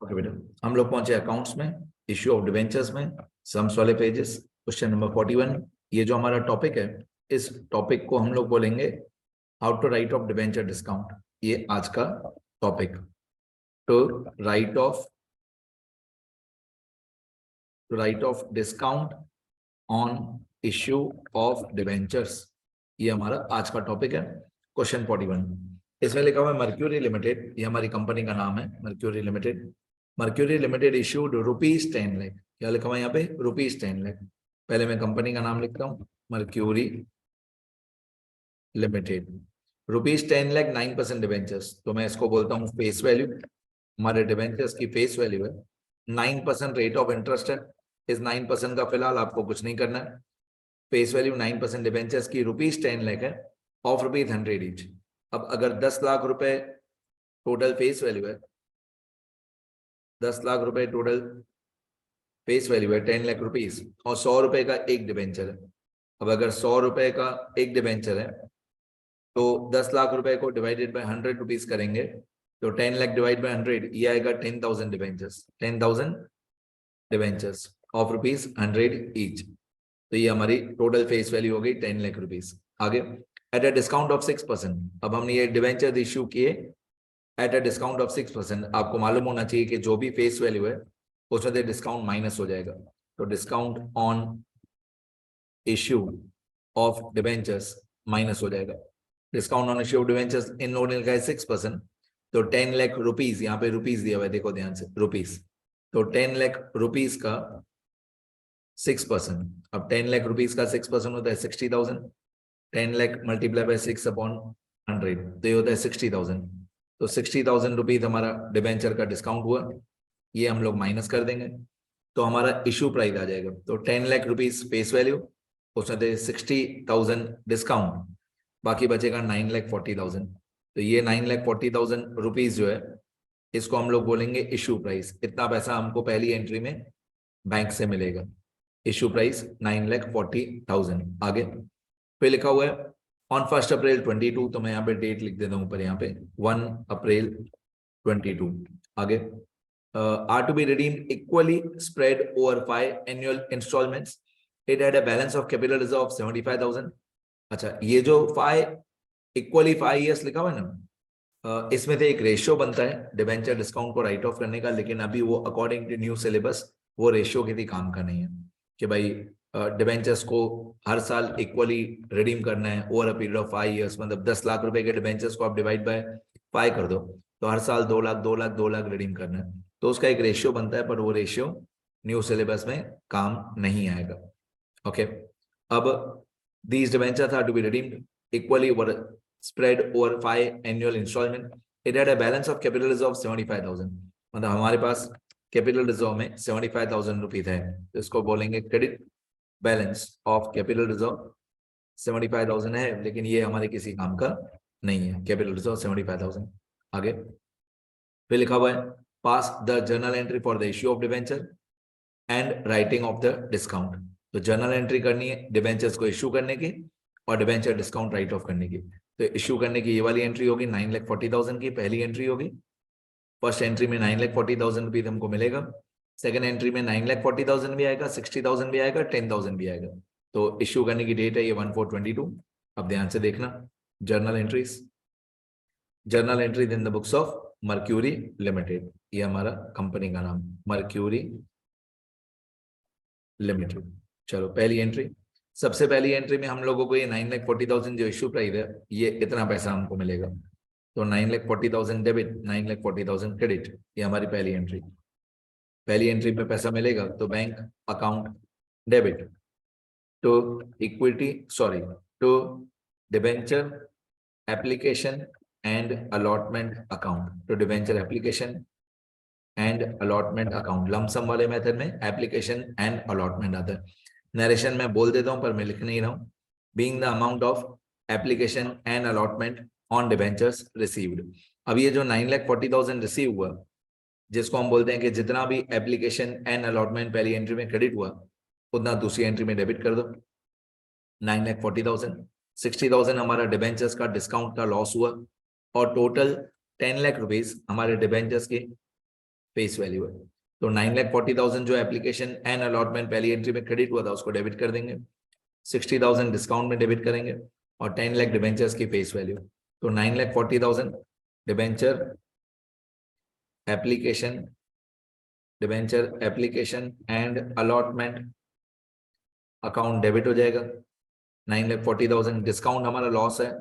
Okay बेटा, हम लोग पहुंचे अकाउंट्स में, इश्यू ऑफ डिवेंचर्स में, सम्स वाले पेजेस, क्वेश्चन नंबर 41। ये जो हमारा टॉपिक है, इस टॉपिक को हम लोग बोलेंगे how to write off debenture discount. ये आज का topic, to write off discount on issue of debentures, ये हमारा आज का टॉपिक है। क्वेश्चन 41, इसमें लिखा हुआ है मर्क्यूरी लिमिटेड, ये हमारी कंपनी का नाम है mercury limited. Mercury limited issued ₹10 lakh. क्या लिखा हुआ है यहाँ पे? ₹10 लाख। पहले मैं कंपनी का नाम लिखता हूँ, मर्क्यूरी लिमिटेड। ₹10 लाख 9% डिवेंचर्स, तो मैं इसको बोलता हूँ फेस वैल्यू। हमारे डिवेंचर्स की फेस वैल्यू है, 9% रेट ऑफ इंटरेस्ट है। इस 9% का फिलहाल आपको कुछ नहीं करना है। फेस वैल्यू 9% डिवेंचर्स की ₹10 लाख है, ऑफ ₹100 ईच। अब अगर 10 लाख रुपए टोटल फेस वैल्यू है, 10 लाख रुपए टोटल फेस वैल्यू है, 10 लाख रुपीस, और 100 रुपए का एक डिवेंचर है। अब अगर 100 रुपए का एक डिवेंचर है, तो 10 लाख रुपए को डिवाइडेड बाय 100 रुपीस करेंगे, तो 10 लाख डिवाइड बाय 100, ये आएगा 10,000 डिवेंचर्स। 10,000 debentures of ₹100 each. तो ये हमारी टोटल फेस वैल्यू हो गई 10 लाख रुपीस। आगे, एट अ डिस्काउंट ऑफ 6%। अब हमने ये डिवेंचर इश्यू किए एट अ डिस्काउंट ऑफ 6%। आपको मालूम होना चाहिए कि जो भी फेस वैल्यू है उसमें से डिस्काउंट माइनस हो जाएगा। तो discount on issue of debentures minus हो जाएगा। Discount on issue of debentures इन लोगों ने लिखा है 6%, तो 10 लाख रुपीस, यहाँ पे रुपीस दिया हुआ है, देखो ध्यान से, रुपीस। तो 10 लाख रुपीस का 6%, अब 10 लाख रुपीस का 6% होता है 60,000। 10 लाख मल्टीप्लाई बाय 6/100, तो ये होता है 60,000। तो 60,000 रुपीज हमारा डिवेंचर का डिस्काउंट हुआ, ये हम लोग माइनस कर देंगे, तो हमारा इशू प्राइस आ जाएगा। तो 10 लाख रुपीज फेस वैल्यू, उसमें से 60,000 डिस्काउंट, बाकी बचेगा 9,40,000। तो ये 9,40,000 रुपीज जो है, इसको हम लोग बोलेंगे इशू प्राइस। इतना पैसा हमको पहली एंट्री में बैंक से मिलेगा। Issue price 9,40,000। आगे फिर लिखा हुआ है ऑन 1 अप्रैल 22, तो मैं यहाँ पे डेट लिख देता हूँ ऊपर, यहाँ पे 1 अप्रैल 22। आगे, are to be redeemed equally spread over 5 annual installments. It had a balance of capital reserve of 75,000. अच्छा, ये जो 5 इक्वली 5 years लिखा हुआ है ना, इसमें से एक रेशियो बनता है डिवेंचर डिस्काउंट को राइट ऑफ करने का, लेकिन अभी वो अकॉर्डिंग टू न्यू सिलेबस वो रेशियो किसी काम का नहीं है कि भाई डिवेंचर्स को हर साल इक्वली रिडीम करना है over a period of 5 years। मतलब 10 लाख रुपए के डिवेंचर्स को आप डिवाइड बाय 5 कर दो, तो हर साल 2 लाख 2 लाख 2 लाख रिडीम करना है, तो उसका एक रेशियो बनता है, पर वो रेशियो न्यू सिलेबस में काम नहीं आएगा। ओके, अब these debentures are to be redeemed equally over spread over 5 annual installment. It had a balance of capital reserve of 75,000. मतलब हमारे पास कैपिटल रिजर्व में 75,000 रुपीज है, तो इसको बोलेंगे credit balance of capital reserve 75,000 है, लेकिन ये हमारे किसी काम का नहीं है। Capital reserve 75,000। आगे फिर लिखा हुआ है pass the journal entry for the issue of debenture and writing off the discount. तो जर्नल एंट्री करनी है डिवेंचर्स को इश्यू करने की और डिवेंचर डिस्काउंट राइट ऑफ करने की। तो इश्यू करने की ये वाली एंट्री होगी 9,40,000 की, पहली एंट्री होगी। फर्स्ट एंट्री में 9,40,000 रुपीज हमको मिलेगा, सेकंड एंट्री में 9,40,000 भी आएगा, 60,000 भी आएगा, 10,000 भी आएगा। तो इश्यू करने की डेट है ये 1/4/22। अब ध्यान से देखना journal entries, journal entries in the books of mercury limited, ये हमारा कंपनी का नाम मर्क्यूरी लिमिटेड। चलो पहली एंट्री, सबसे पहली एंट्री में हम लोगों को ये 9,40,000 जो इश्यू प्राइस है, ये इतना पैसा हमको मिलेगा। तो 9,40,000 डेबिट, 9,40,000 क्रेडिट, ये हमारी पहली एंट्री। पहली एंट्री में पैसा मिलेगा तो bank account debit to equity, sorry, to debenture application and allotment account. तो debenture application and allotment account, lump sum वाले मेथड में एप्लीकेशन एंड अलॉटमेंट आता है। नरेशन में बोल देता हूं पर मैं लिख नहीं रहा हूं। Being the amount of application and allotment on debentures received. अब ये जो 9,40,000 रिसीव हुआ, जिसको हम बोलते हैं कि जितना भी एप्लीकेशन एंड अलॉटमेंट पहली एंट्री में क्रेडिट हुआ, उतना दूसरी एंट्री में डेबिट कर दो। 9,40,000, 60,000 हमारा डिवेंचर्स का डिस्काउंट का लॉस हुआ, और टोटल 10 लाख रुपीज हमारे डिवेंचर्स की फेस वैल्यू है। तो 9,40,000 जो एप्लीकेशन एंड अलॉटमेंट पहली एंट्री में क्रेडिट हुआ था उसको डेबिट कर देंगे, 60,000 डिस्काउंट में डेबिट करेंगे और 10 लाख डिबेंचर्स की फेस वैल्यू। तो 9,40,000 debenture application and allotment account debit हो जाएगा। 9,40,000 डिस्काउंट हमारा लॉस है,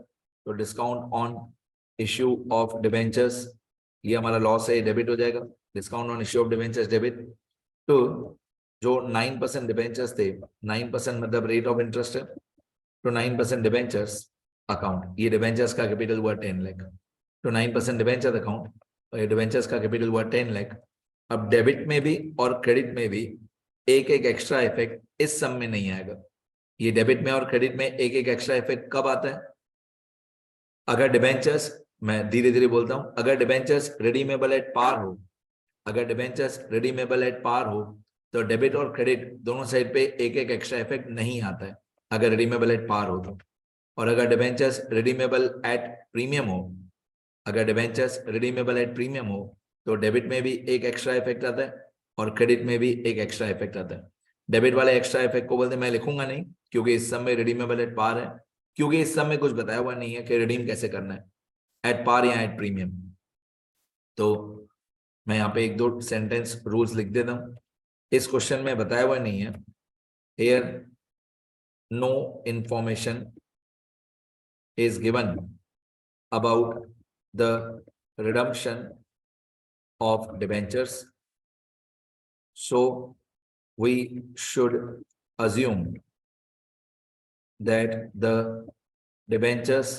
तो discount on issue of debentures ये हमारा लॉस है, डेबिट हो जाएगा। Discount on issue of debentures debit. तो जो 9% डिबेंचर्स थे, 9% मतलब रेट ऑफ इंटरेस्ट है, तो 9% डिबेंचर्स अकाउंट, ये डिबेंचर्स का कैपिटल हुआ 10 लाख, तो 9% डिबेंचर अकाउंट और ये डिबेंचर्स का कैपिटल हुआ 10 लाख। अब डेबिट में भी और क्रेडिट में भी एक एक एक्स्ट्रा इफेक्ट इस सम में नहीं आएगा। ये डेबिट में और क्रेडिट में एक एक एक्स्ट्रा इफेक्ट कब आता है? अगर डिबेंचर्स, मैं धीरे धीरे बोलता हूं, अगर डिबेंचर्स रिडीमेबल एट पार हो, अगर डिबेंचर्स रिडीमेबल एट पार हो तो डेबिट और क्रेडिट दोनों साइड पे एक एक एक्स्ट्रा इफेक्ट नहीं आता है, अगर रिडीमेबल एट पार हो तो। और अगर डिबेंचर्स रिडीमेबल एट प्रीमियम हो, अगर डिबेंचर्स रिडीमेबल एट प्रीमियम हो तो डेबिट में भी एक एक्स्ट्रा इफेक्ट आता है और क्रेडिट में भी एक एक्स्ट्रा इफेक्ट आता है। डेबिट वाले एक्स्ट्रा इफेक्ट को बोलते हैं, मैं लिखूंगा नहीं क्योंकि इस समय रिडीमेबल एट पार है, क्योंकि इस समय कुछ बताया हुआ नहीं है कि रिडीम कैसे करना है, एट पार या एट प्रीमियम। तो मैं यहाँ पे एक दो सेंटेंस रूल्स लिख देता हूँ। इस क्वेश्चन में बताया हुआ नहीं है, here no information is given about the redemption of debentures, so we should assume that the debentures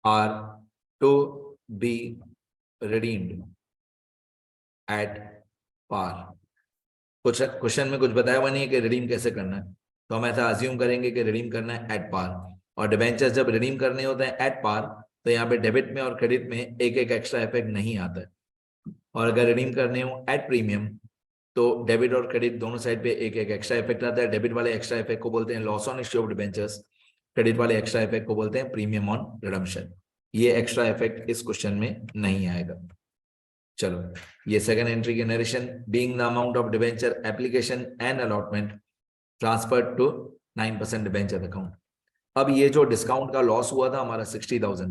are to be redeemed at par। कुछ क्वेश्चन में कुछ बताया हुआ नहीं है कि रिडीम कैसे करना है, तो हम ऐसा अज्यूम करेंगे कि रिडीम करना है एट पार। और डिबेंचर्स जब रिडीम करने होते हैं एट पार तो यहाँ पे डेबिट में और क्रेडिट में एक एक एक्स्ट्रा इफेक्ट नहीं आता है। और अगर रिडीम करने हो एट प्रीमियम तो डेबिट और क्रेडिट दोनों साइड पे एक एक एक्स्ट्रा इफेक्ट आता है। डेबिट वाले एक्स्ट्रा इफेक्ट को बोलते हैं loss on issue of debentures, credit वाले एक्स्ट्रा इफेक्ट को बोलते हैं प्रीमियम ऑन रिडम्पशन। ये एक्स्ट्रा इफेक्ट इस क्वेश्चन में नहीं आएगा। चलो, ये सेकंड एंट्री की narration, being the amount of debenture application and allotment transferred to 9% debenture account. अब ये जो डिस्काउंट का लॉस हुआ था हमारा 60,000,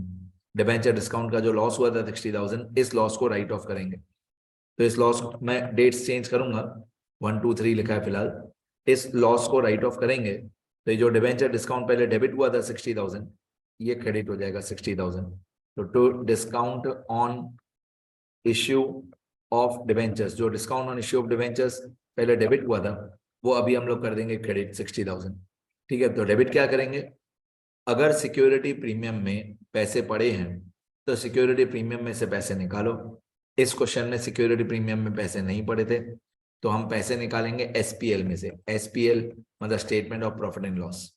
डिबेंचर डिस्काउंट का जो लॉस हुआ था 60,000, इस लॉस को राइट ऑफ करेंगे। तो इस लॉस में डेट्स चेंज करूंगा, 1 2 3 लिखा है फिलहाल। इस लॉस को राइट ऑफ करेंगे तो ये जो डिबेंचर डिस्काउंट पहले डेबिट हुआ था 60,000, ये क्रेडिट हो जाएगा 60,000। तो to discount on issue of debentures, जो discount on issue of debentures पहले डेबिट हुआ था वो अभी हम लोग कर देंगे क्रेडिट 60,000। ठीक है, तो डेबिट क्या करेंगे, अगर सिक्योरिटी प्रीमियम में पैसे पड़े हैं तो सिक्योरिटी प्रीमियम में से पैसे निकालो। इस क्वेश्चन में सिक्योरिटी प्रीमियम में पैसे नहीं पड़े थे तो हम पैसे निकालेंगे एसपीएल में से। एसपीएल मतलब statement of profit and loss.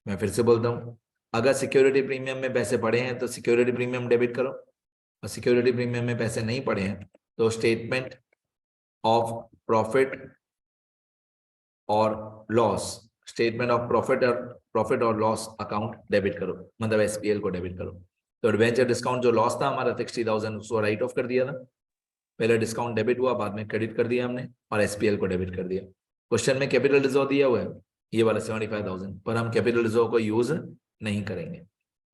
मैं फिर से बोलता हूँ, अगर सिक्योरिटी प्रीमियम में पैसे पड़े हैं तो सिक्योरिटी प्रीमियम डेबिट करो, और सिक्योरिटी प्रीमियम में पैसे नहीं पड़े हैं तो स्टेटमेंट ऑफ प्रॉफिट और लॉस, स्टेटमेंट ऑफ प्रॉफिट और लॉस अकाउंट डेबिट करो, मतलब एसपीएल को डेबिट करो। तो डिबेंचर डिस्काउंट जो लॉस था हमारा 60,000 उसको राइट ऑफ कर दिया था, पहले डिस्काउंट डेबिट हुआ बाद में क्रेडिट कर दिया हमने और एसपीएल को डेबिट कर दिया। क्वेश्चन में कैपिटल रिजर्व दिया हुआ है ये वाला 75,000, पर हम कैपिटल रिजर्व को यूज नहीं करेंगे।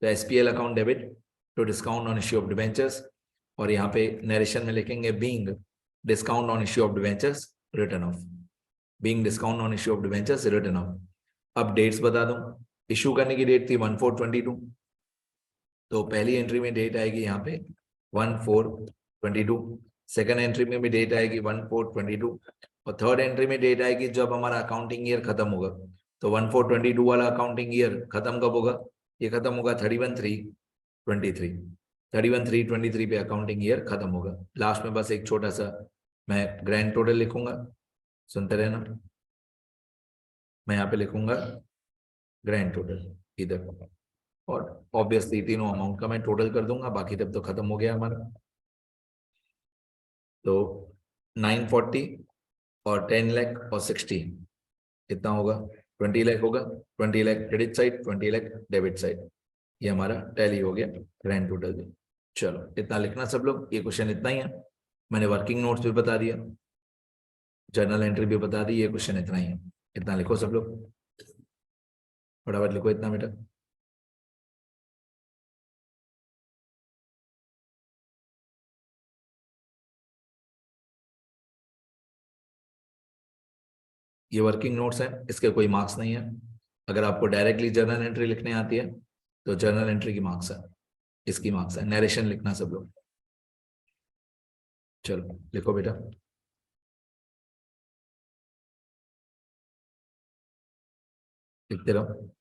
तो SPL account debit to discount on issue of debentures, और यहाँ पे नरेशन में लिखेंगे being discount on issue of debentures written off, being discount on issue of debentures written off. अब डेट्स बता दूं, इश्यू करने की डेट थी 1/4/22, तो पहली एंट्री में डेट आएगी यहाँ पे 1/4/22, सेकंड एंट्री में भी डेट आएगी 1/4/22, और थर्ड एंट्री में डेट आएगी जब हमारा अकाउंटिंग ईयर खत्म होगा। तो 1/4/22 वाला अकाउंटिंग ईयर खत्म कब होगा, ये खत्म होगा 31/3/23, 31/3/23 पे अकाउंटिंग ईयर खत्म होगा। लास्ट में बस एक छोटा सा मैं ग्रैंड टोटल लिखूंगा, सुनते रहना, मैं यहाँ पे लिखूंगा ग्रैंड टोटल इधर, और ऑब्वियसली तीनों अमाउंट का मैं टोटल कर दूंगा, बाकी तब तो खत्म हो गया हमारा। तो 940 और 10 लाख और 60 कितना होगा, 20 लाख होगा। 20 lakh credit side, 20 lakh debit side, ये हमारा टैली हो गया ग्रैंड टोटल। चलो इतना लिखना सब लोग, ये क्वेश्चन इतना ही है। मैंने वर्किंग नोट्स भी बता दिया, जर्नल एंट्री भी बता दी, ये क्वेश्चन इतना ही है। इतना लिखो सब लोग, फटाफट लिखो इतना बेटा। ये वर्किंग नोट्स है, इसके कोई मार्क्स नहीं है। अगर आपको डायरेक्टली जर्नल एंट्री लिखने आती है तो जर्नल एंट्री की मार्क्स है, इसकी मार्क्स है। नरेशन लिखना सब लोग, चलो लिखो बेटा। लिखते रहो।